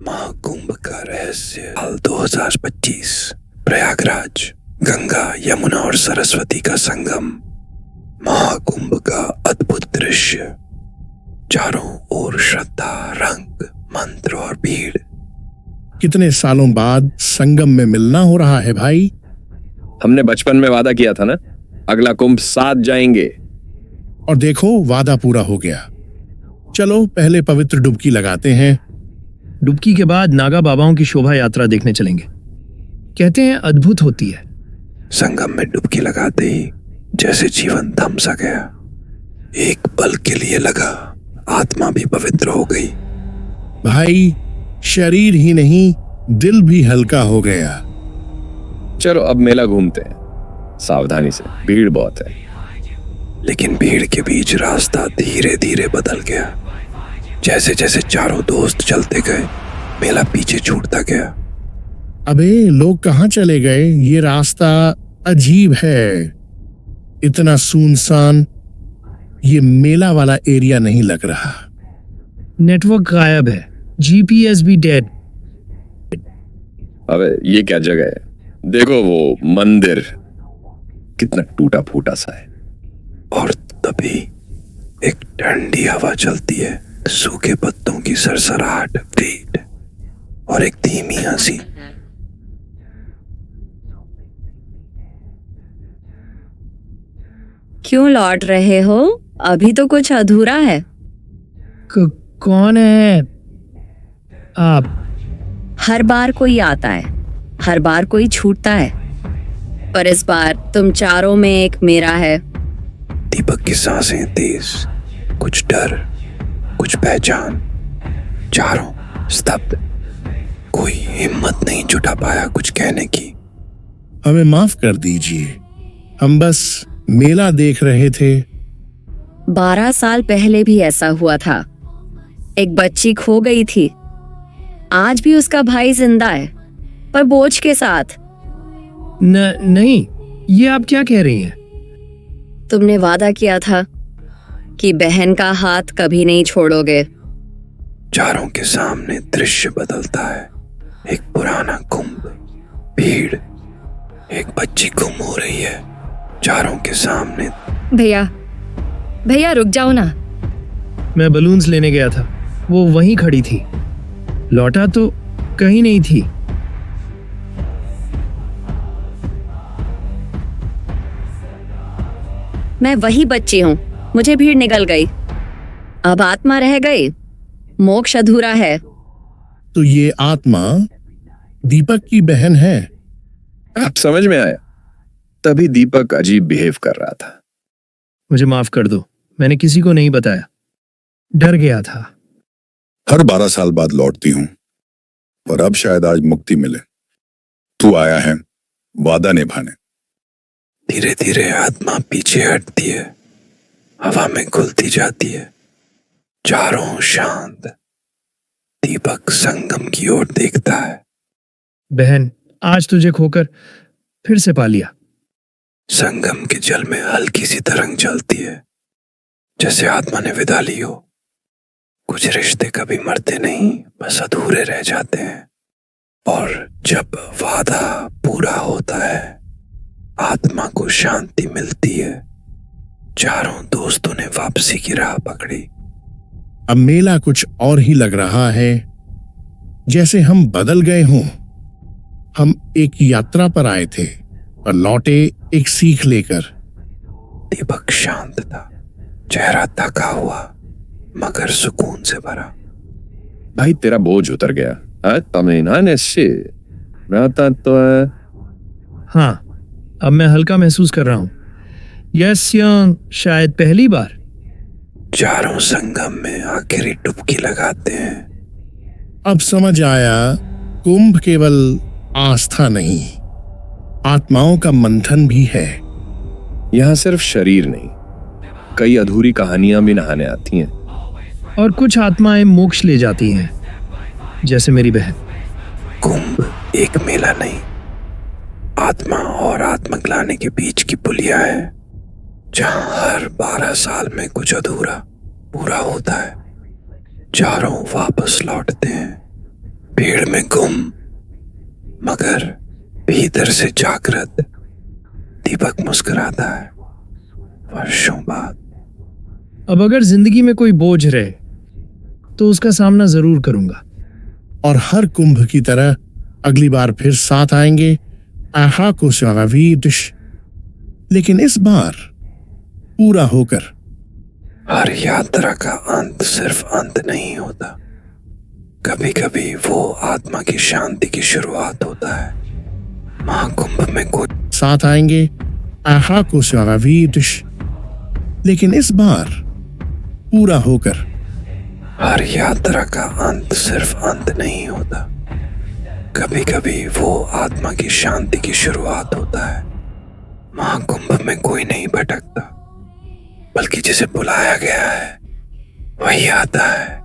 महाकुंभ का रहस्य साल 2025 प्रयागराज, गंगा, यमुना और सरस्वती का संगम। महाकुंभ का अद्भुत दृश्य, चारों ओर श्रद्धा, रंग, मंत्र और भीड़। कितने सालों बाद संगम में मिलना हो रहा है भाई। हमने बचपन में वादा किया था ना, अगला कुंभ साथ जाएंगे। और देखो, वादा पूरा हो गया। चलो पहले पवित्र डुबकी लगाते हैं। डुबकी के बाद नागा बाबाओं की शोभा यात्रा देखने चलेंगे। कहते हैं अद्भुत होती है। संगम में डुबकी लगाते ही जैसे जीवन थम सा गया। एक पल के लिए लगा आत्मा भी पवित्र हो गई। भाई, शरीर ही नहीं, दिल भी हल्का हो गया। चलो अब मेला घूमते हैं, सावधानी से, भीड़ बहुत है। लेकिन भीड़ के बीच रास्ता धीरे धीरे बदल गया। जैसे जैसे चारों दोस्त चलते गए, मेला पीछे छूटता गया। अबे, लोग कहाँ चले गए? ये रास्ता अजीब है, इतना सुनसान। ये मेला वाला एरिया नहीं लग रहा। नेटवर्क गायब है, जीपीएस भी डेड। अबे ये क्या जगह है? देखो वो मंदिर कितना टूटा फूटा सा है। और तभी एक ठंडी हवा चलती है, सूखे पत्तों की सरसराहट, भीड़ और एक धीमी हंसी। क्यों लौट रहे हो? अभी तो कुछ अधूरा है। कौन है आप? हर बार कोई आता है, हर बार कोई छूटता है, पर इस बार तुम चारों में एक मेरा है। दीपक की सांसें तेज, कुछ डर, कुछ पहचान। चारों स्तब्ध, कोई हिम्मत नहीं जुटा पाया कुछ कहने की। हमें माफ कर दीजिए, हम बस मेला देख रहे थे। 12 साल पहले भी ऐसा हुआ था। एक बच्ची खो गई थी। आज भी उसका भाई जिंदा है, पर बोझ के साथ। नहीं, ये आप क्या कह रही हैं? तुमने वादा किया था कि बहन का हाथ कभी नहीं छोड़ोगे। चारों के सामने दृश्य बदलता है। एक पुराना कुंभ, भीड़, एक बच्ची गुम हो रही है चारों के सामने। भैया रुक जाओ ना। मैं बलून्स लेने गया था, वो वहीं खड़ी थी। लौटा तो कहीं नहीं थी। मैं वही बच्ची हूँ, मुझे भीड़ निकल गई। अब आत्मा रह गई, मोक्ष अधूरा है। तो ये आत्मा दीपक की बहन है। अब समझ में आया, तभी दीपक अजीब बिहेव कर रहा था। मुझे माफ कर दो, मैंने किसी को नहीं बताया, डर गया था। हर 12 साल बाद लौटती हूं, और अब शायद आज मुक्ति मिले। तू आया है वादा निभाने। धीरे धीरे आत्मा पीछे हटती है, हवा में घुलती जाती है। चारों शांत। दीपक संगम की ओर देखता है। बहन, आज तुझे खोकर फिर से पा लिया। संगम के जल में हल्की सी तरंग चलती है, जैसे आत्मा ने विदा ली हो। कुछ रिश्ते कभी मरते नहीं, बस अधूरे रह जाते हैं। और जब वादा पूरा होता है, आत्मा को शांति मिलती है। चारों दोस्तों ने वापसी की राह पकड़ी। अब मेला कुछ और ही लग रहा है, जैसे हम बदल गए हों। हम एक यात्रा पर आए थे और लौटे एक सीख लेकर। दीपक शांत था, चेहरा थका हुआ मगर सुकून से भरा। भाई तेरा बोझ उतर गया। तमिलनाडु से रहता तो है। हाँ, अब मैं हल्का महसूस कर रहा हूँ। यस, शायद पहली बार। चारों संगम में आखिरी डुबकी लगाते हैं। अब समझ आया, कुंभ केवल आस्था नहीं, आत्माओं का मंथन भी है। यहाँ सिर्फ शरीर नहीं, कई अधूरी कहानियां भी नहाने आती हैं। और कुछ आत्माएं मोक्ष ले जाती हैं, जैसे मेरी बहन। कुंभ एक मेला नहीं, आत्मा और आत्मग्लानि के बीच की पुलिया है, जहां हर 12 साल में कुछ अधूरा पूरा होता है। चारों वापस लौटते हैं, भीड़ में गुम मगर भीतर से जागृत दीपक मुस्कुराता है वर्षों बाद। अब अगर जिंदगी में कोई बोझ रहे तो उसका सामना जरूर करूंगा। और हर कुंभ की तरह अगली बार फिर साथ आएंगे आहा को स्वागवीडिश, लेकिन इस बार पूरा होकर। हर यात्रा का अंत सिर्फ अंत नहीं होता, कभी कभी वो आत्मा की शांति की शुरुआत होता है। महाकुंभ में कोई साथ आएंगे आहा को स्वागवीडिश, लेकिन इस बार पूरा होकर। हर यात्रा का अंत सिर्फ अंत नहीं होता, कभी कभी वो आत्मा की शांति की शुरुआत होता है। महाकुंभ में कोई नहीं भटकता, बल्कि जिसे बुलाया गया है वही आता है।